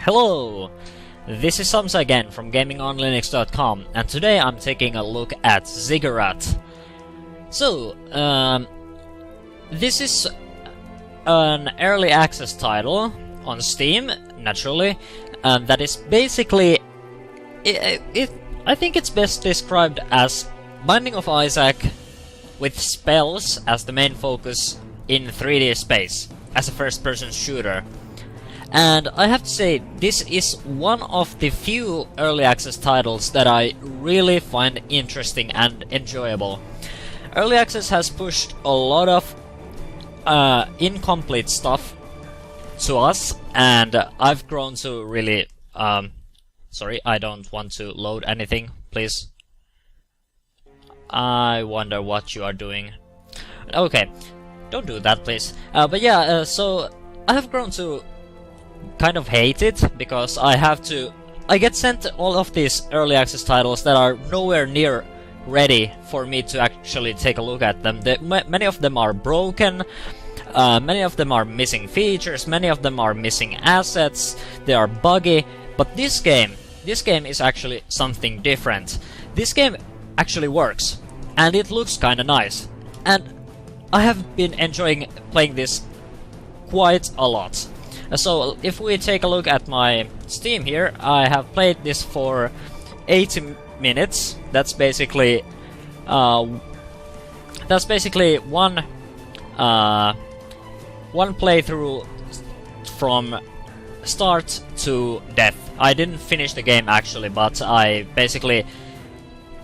Hello! This is Samsa again from GamingonLinux.com, and today I'm taking a look at Ziggurat. So, this is an early access title on Steam, naturally, that is basically... I think it's best described as Binding of Isaac with spells as the main focus in 3D space, as a first-person shooter. And I have to say, this is one of the few early access titles that I really find interesting and enjoyable. Early access has pushed a lot of incomplete stuff to us, and I've grown to really... sorry, I don't want to load anything, please. I wonder what you are doing. Okay, don't do that, please. But yeah, so I have grown to kind of hate it, because I get sent all of these early access titles that are nowhere near ready for me to actually take a look at them. Many of them are broken, many of them are missing features, many of them are missing assets, they are buggy, but this game is actually something different. This game actually works, and it looks kinda nice, and I have been enjoying playing this quite a lot. So if we take a look at my Steam here, I have played this for 80 minutes. That's basically one playthrough from start to death. I didn't finish the game actually, but I basically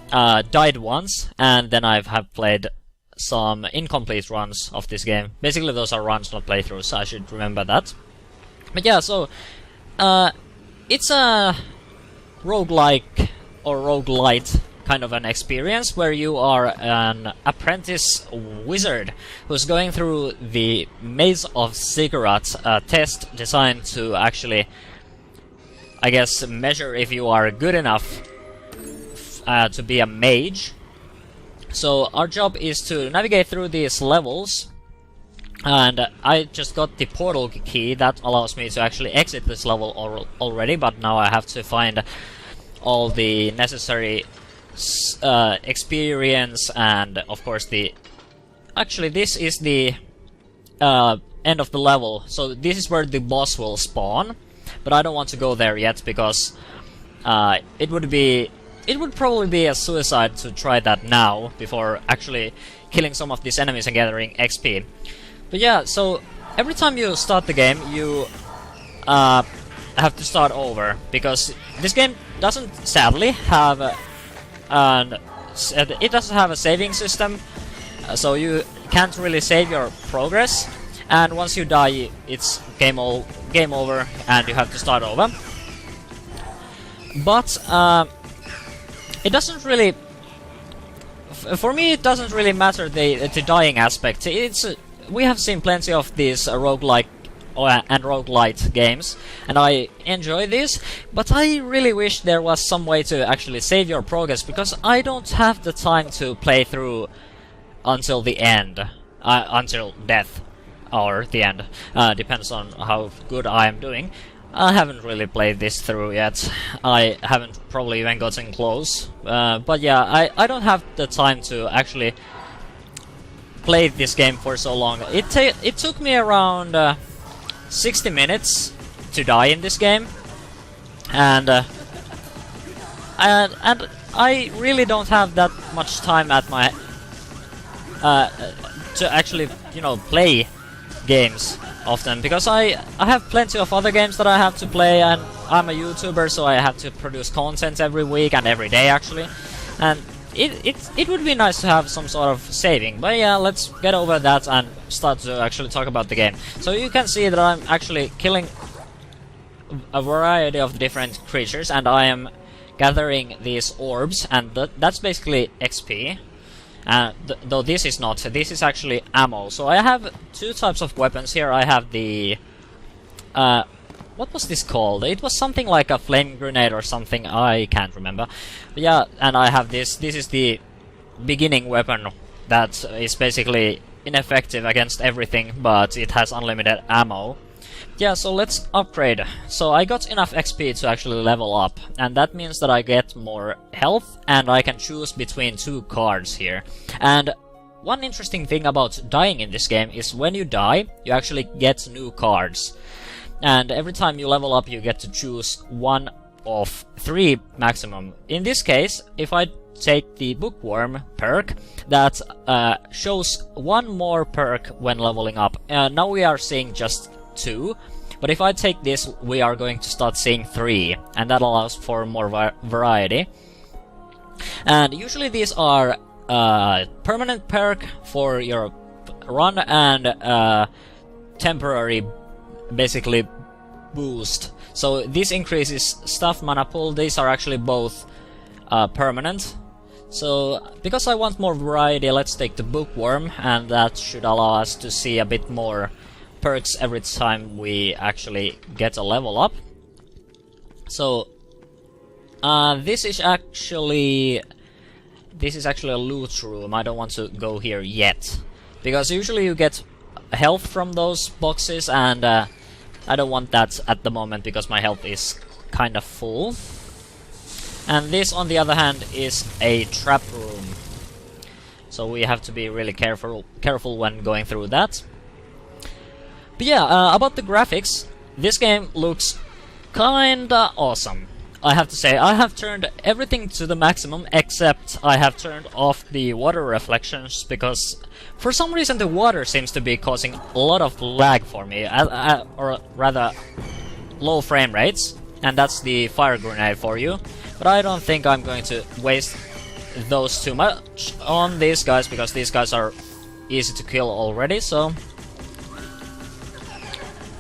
died once, and then I have played some incomplete runs of this game. Basically those are runs, not playthroughs, so I should remember that. But yeah, so it's a roguelike or roguelite kind of an experience where you are an apprentice wizard who's going through the maze of Ziggurat, a test designed to actually, I guess, measure if you are good enough to be a mage. So our job is to navigate through these levels, and I just got the portal key that allows me to actually exit this level already, but now I have to find all the necessary experience, and of course actually this is the end of the level, so this is where the boss will spawn, but I don't want to go there yet because it would probably be a suicide to try that now before actually killing some of these enemies and gathering XP. But yeah, so every time you start the game, you have to start over, because this game doesn't sadly have it doesn't have a saving system, so you can't really save your progress, and once you die, it's game over, and you have to start over. But it doesn't really, for me, it doesn't really matter the dying aspect. We have seen plenty of these roguelike and roguelite games, and I enjoy this, but I really wish there was some way to actually save your progress, because I don't have the time to play through until the end, until death, or the end, depends on how good I am doing. I haven't really played this through yet. I haven't probably even gotten close, but yeah, I don't have the time to actually play this game for so long. It took me around 60 minutes to die in this game, and I really don't have that much time at my to actually, you know, play games often, because I have plenty of other games that I have to play, and I'm a YouTuber, so I have to produce content every week and every day actually, and it would be nice to have some sort of saving. But yeah, let's get over that and start to actually talk about the game. So you can see that I'm actually killing a variety of different creatures, and I am gathering these orbs, and that's basically XP. Though this is not, this is actually ammo. So I have two types of weapons here. I have the what was this called? It was something like a flame grenade or something, I can't remember. But yeah, and I have this is the beginning weapon that is basically ineffective against everything, but it has unlimited ammo. Yeah, so let's upgrade. So I got enough XP to actually level up, and that means that I get more health, and I can choose between 2 cards here. And one interesting thing about dying in this game is when you die, you actually get new cards. And every time you level up, you get to choose 1 of 3 maximum. In this case, if I take the Bookworm perk, that shows 1 more perk when leveling up. Now we are seeing just 2, but if I take this, we are going to start seeing 3, and that allows for more variety. And usually these are permanent perk for your run and temporary, basically, boost. So this increases stuff mana pool. These are actually both permanent. So because I want more variety, let's take the Bookworm, and that should allow us to see a bit more perks every time we actually get a level up. So this is actually a loot room. I don't want to go here yet, because usually you get health from those boxes, and I don't want that at the moment because my health is kind of full. And this, on the other hand, is a trap room, so we have to be really careful when going through that. But yeah, about the graphics, this game looks kinda awesome. I have to say, I have turned everything to the maximum, except I have turned off the water reflections, because for some reason the water seems to be causing a lot of lag for me, or rather low frame rates, and that's the fire grenade for you. But I don't think I'm going to waste those too much on these guys, because these guys are easy to kill already, so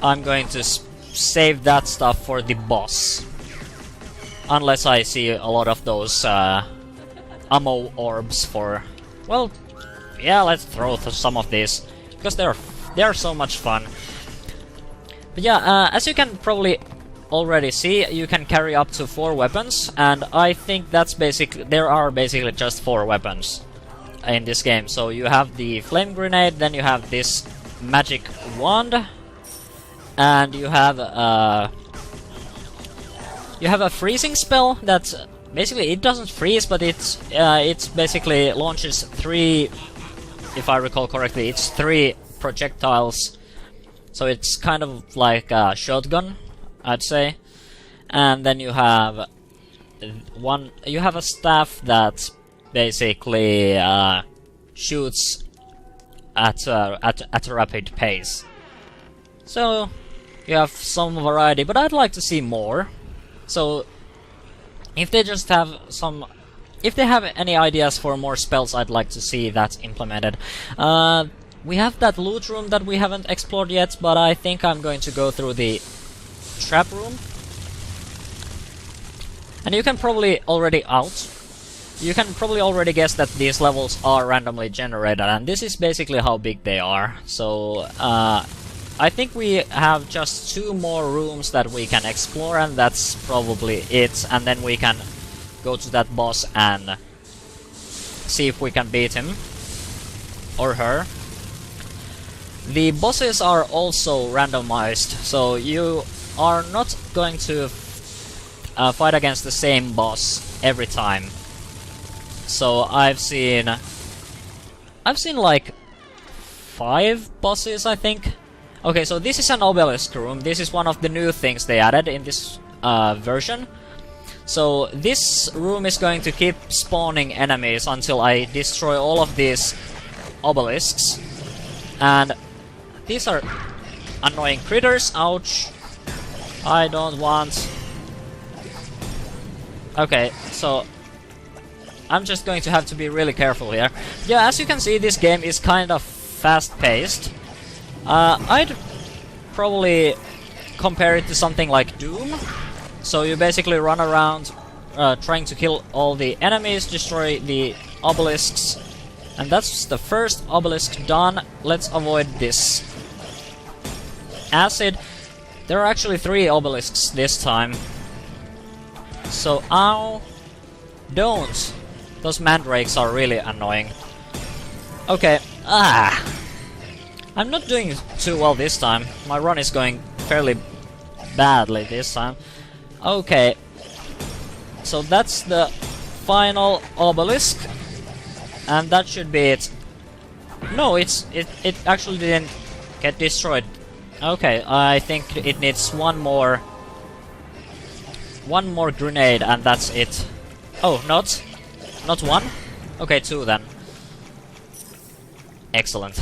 I'm going to save that stuff for the boss. Unless I see a lot of those ammo orbs for... Well, yeah, let's throw some of these, because they're so much fun. But yeah, as you can probably already see, you can carry up to 4 weapons, and I think that's there are basically just 4 weapons in this game. So you have the flame grenade, then you have this magic wand, and you have a freezing spell that basically it doesn't freeze, but it's basically launches 3, if I recall correctly, it's 3 projectiles. So it's kind of like a shotgun, I'd say. And then you have a staff that basically shoots at a rapid pace. So you have some variety, but I'd like to see more. So if they have any ideas for more spells, I'd like to see that implemented. We have that loot room that we haven't explored yet, but I think I'm going to go through the trap room. And you can probably already guess that these levels are randomly generated, and this is basically how big they are. So I think we have just 2 more rooms that we can explore, and that's probably it. And then we can go to that boss and see if we can beat him or her. The bosses are also randomized, so you are not going to fight against the same boss every time. So I've seen like 5 bosses, I think. Okay, so this is an obelisk room. This is one of the new things they added in this version. So this room is going to keep spawning enemies until I destroy all of these obelisks. And these are annoying critters. Ouch. I don't want... Okay, so I'm just going to have to be really careful here. Yeah, as you can see, this game is kind of fast-paced. I'd probably compare it to something like Doom. So you basically run around trying to kill all the enemies, destroy the obelisks. And that's the first obelisk done. Let's avoid this acid. There are actually 3 obelisks this time. So, ow. Don't. Those mandrakes are really annoying. Okay. I'm not doing too well this time. My run is going fairly badly this time. Okay, so that's the final obelisk, and that should be it. No, it actually didn't get destroyed. Okay, I think it needs one more grenade, and that's it. Oh, not one? Okay, 2 then. Excellent.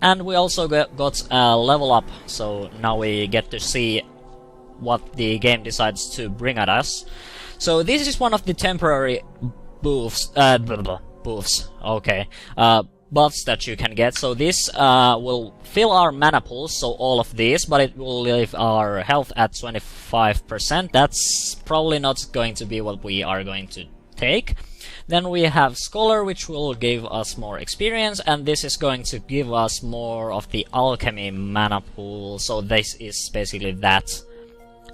And we also got a level up, so now we get to see what the game decides to bring at us. So this is one of the temporary buffs, okay, buffs that you can get. So this will fill our mana pools, so all of these, but it will leave our health at 25%. That's probably not going to be what we are going to take. Then we have Scholar, which will give us more experience, and this is going to give us more of the alchemy mana pool, so this is basically that.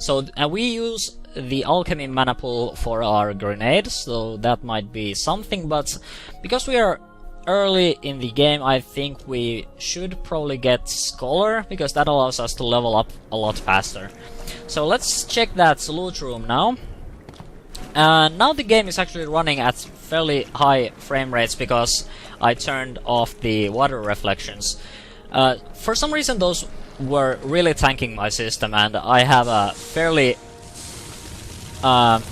So we use the alchemy mana pool for our grenades, so that might be something, but because we are early in the game, I think we should probably get Scholar, because that allows us to level up a lot faster. So let's check that loot room now. Now the game is actually running at fairly high frame rates because I turned off the water reflections. For some reason those were really tanking my system, and I have a fairly I'm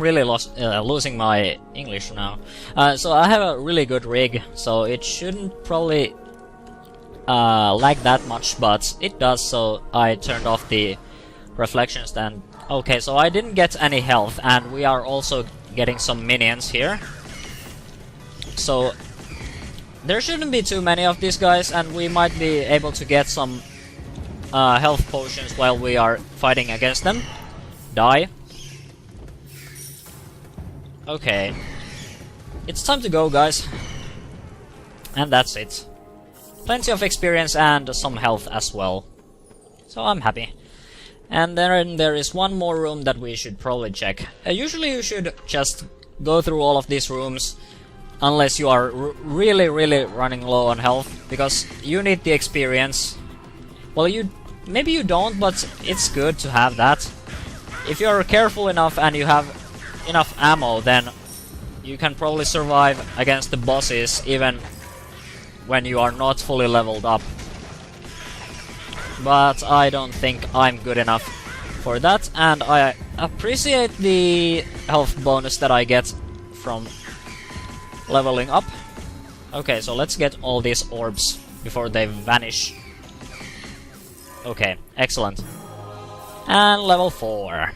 really losing my English now. So I have a really good rig, so it shouldn't probably lag that much, but it does, so I turned off the reflections then. Okay, so I didn't get any health, and we are also getting some minions here. So there shouldn't be too many of these guys, and we might be able to get some health potions while we are fighting against them. Die. Okay. It's time to go, guys. And that's it. Plenty of experience and some health as well. So I'm happy. And then there is one more room that we should probably check. Usually you should just go through all of these rooms unless you are really running low on health, because you need the experience. Well, maybe you don't, but it's good to have that. If you're careful enough and you have enough ammo, then you can probably survive against the bosses even when you are not fully leveled up. But I don't think I'm good enough for that, and I appreciate the health bonus that I get from leveling up. Okay, so let's get all these orbs before they vanish. Okay, excellent. And level 4.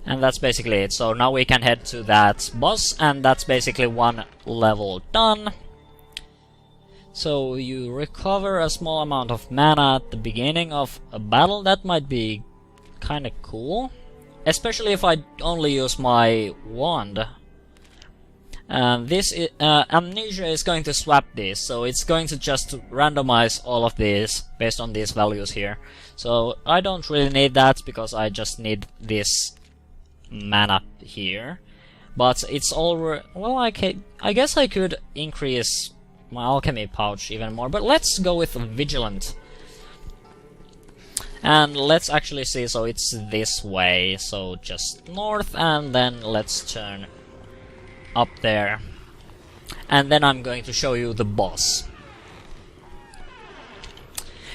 And that's basically it. So now we can head to that boss, and that's basically one level done. So you recover a small amount of mana at the beginning of a battle. That might be kinda cool. Especially if I only use my wand. This Amnesia is going to swap these, so it's going to just randomize all of these based on these values here. So I don't really need that, because I just need this mana here. But it's already... well, I guess I could increase my alchemy pouch even more, but let's go with Vigilant. And let's actually see, so it's this way, so just north, and then let's turn up there. And then I'm going to show you the boss.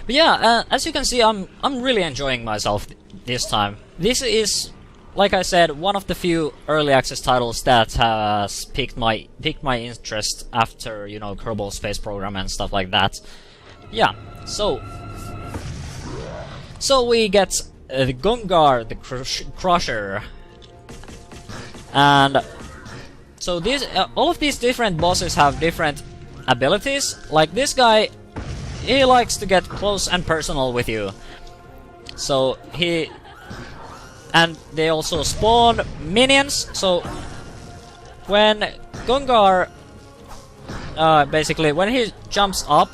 But yeah, as you can see, I'm really enjoying myself this time. This is, like I said, one of the few early access titles that has piqued my interest after, you know, Kerbal Space Program and stuff like that. Yeah, so we get the Gungar, the Crusher, and so these all of these different bosses have different abilities. Like this guy, he likes to get close and personal with you. So and they also spawn minions, so when Gungar, basically when he jumps up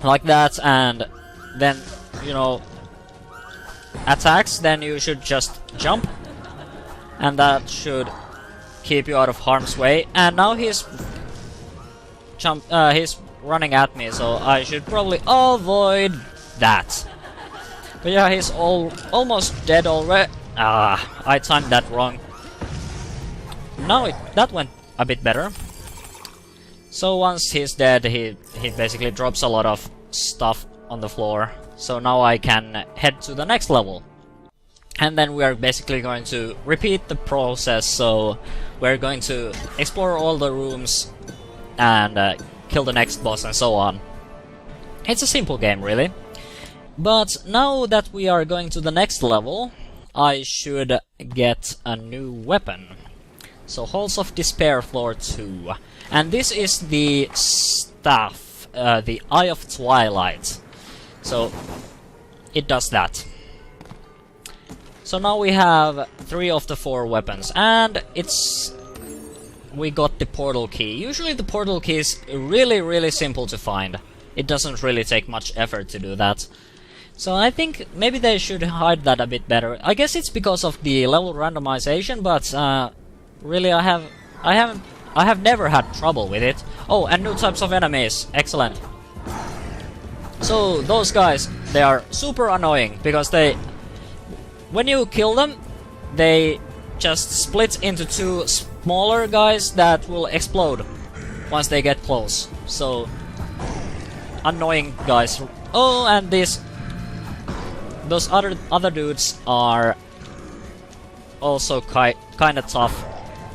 like that and then, you know, attacks, then you should just jump, and that should keep you out of harm's way. And now he's running at me, so I should probably avoid that. But yeah, he's almost dead already. Ah, I timed that wrong. Now that went a bit better. So once he's dead, he basically drops a lot of stuff on the floor. So now I can head to the next level. And then we are basically going to repeat the process. So we're going to explore all the rooms and kill the next boss and so on. It's a simple game, really. But now that we are going to the next level, I should get a new weapon. So Halls of Despair floor 2. And this is the staff, the Eye of Twilight. So it does that. So now we have 3 of the 4 weapons, and we got the portal key. Usually the portal key is really simple to find. It doesn't really take much effort to do that. So I think maybe they should hide that a bit better. I guess it's because of the level randomization, but really I have never had trouble with it. Oh, and new types of enemies. Excellent. So those guys, they are super annoying because when you kill them, they just split into 2 smaller guys that will explode once they get close. So annoying guys. Oh, and those other dudes are also kinda tough.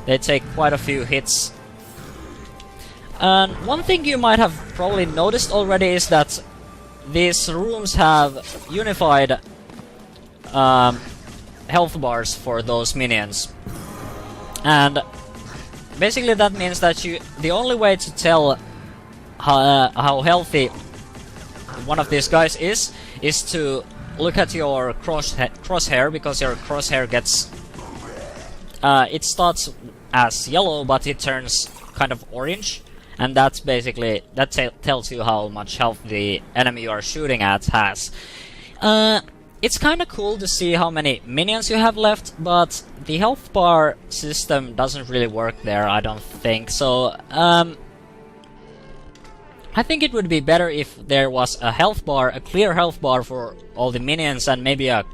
They take quite a few hits. And one thing you might have probably noticed already is that these rooms have unified health bars for those minions. And basically that means that the only way to tell how healthy one of these guys is to look at your crosshair, because your crosshair gets it starts as yellow but it turns kind of orange, and that's basically tells you how much health the enemy you are shooting at has. It's kinda cool to see how many minions you have left, but the health bar system doesn't really work there, I don't think. So I think it would be better if there was a health bar, a clear health bar for all the minions, and maybe a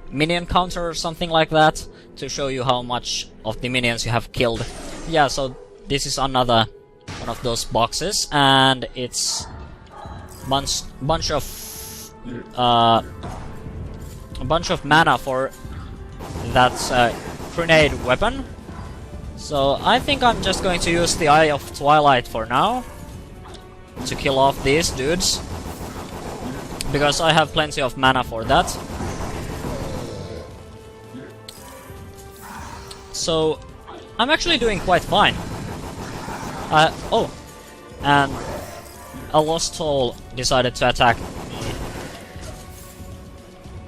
minion counter or something like that to show you how much of the minions you have killed. Yeah, so this is another one of those boxes, and it's bunch of mana for that grenade weapon. So I think I'm just going to use the Eye of Twilight for now to kill off these dudes, because I have plenty of mana for that. So I'm actually doing quite fine. Oh, and a Lost Soul decided to attack me.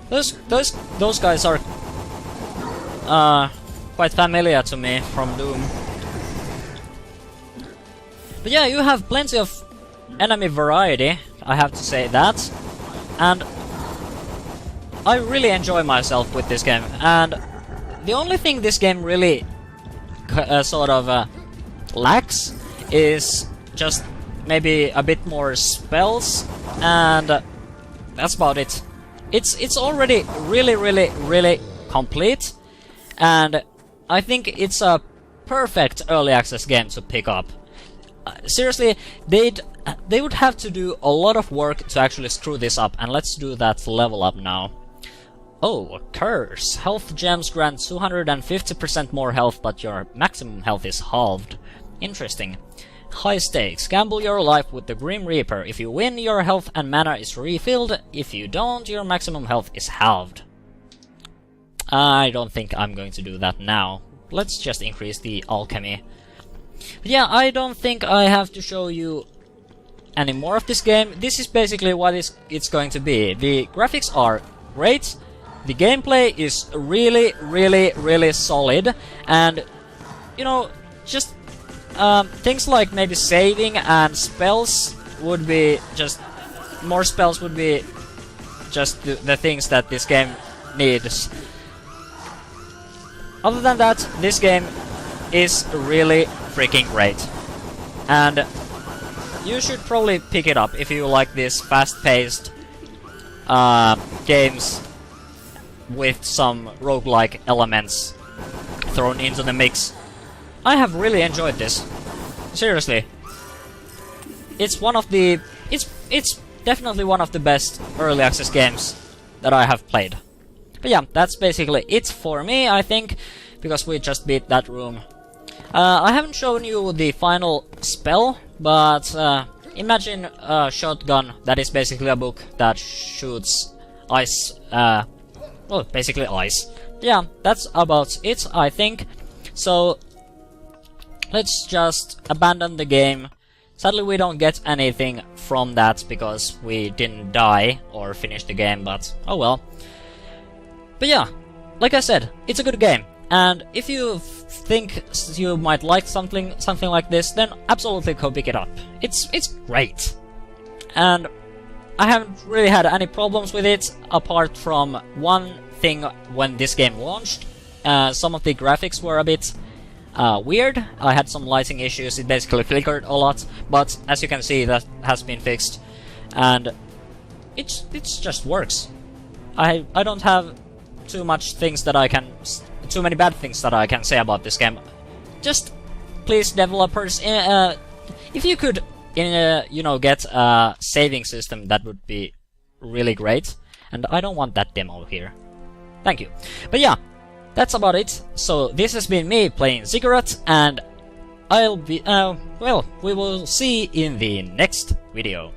Those guys are quite familiar to me from Doom. But yeah, you have plenty of enemy variety, I have to say that. And I really enjoy myself with this game. And the only thing this game really lacks is just maybe a bit more spells, and that's about it. It's already really complete, and I think it's a perfect early access game to pick up. Seriously, they would have to do a lot of work to actually screw this up, and let's do that level up now. Oh, Curse. Health gems grant 250% more health, but your maximum health is halved. Interesting. High stakes. Gamble your life with the Grim Reaper. If you win, your health and mana is refilled. If you don't, your maximum health is halved. I don't think I'm going to do that now. Let's just increase the alchemy. But yeah, I don't think I have to show you any more of this game. This is basically what it's going to be. The graphics are great. The gameplay is really solid, and you know, just things like maybe saving and spells would be just more spells would be just the things that this game needs. Other than that, this game is really freaking great. And you should probably pick it up if you like these fast-paced games with some roguelike elements thrown into the mix. I have really enjoyed this. Seriously. It's one of the... It's definitely one of the best early access games that I have played. But yeah, that's basically it for me, I think, because we just beat that room. I haven't shown you the final spell, but imagine a shotgun that is basically a book that shoots ice, well, basically ice. Yeah, that's about it, I think. So, let's just abandon the game. Sadly, we don't get anything from that because we didn't die or finish the game, but oh well. But yeah, like I said, it's a good game. And if you think you might like something like this, then absolutely go pick it up. It's great. And I haven't really had any problems with it, apart from one thing when this game launched. Some of the graphics were a bit weird. I had some lighting issues, it basically flickered a lot, but as you can see, that has been fixed. And it just works. I don't have too many bad things that I can say about this game. Just please, developers, if you could, you know, get a saving system, that would be really great. And I don't want that demo here. Thank you. But yeah, that's about it. So this has been me playing Ziggurat, and I'll be well, we will see in the next video.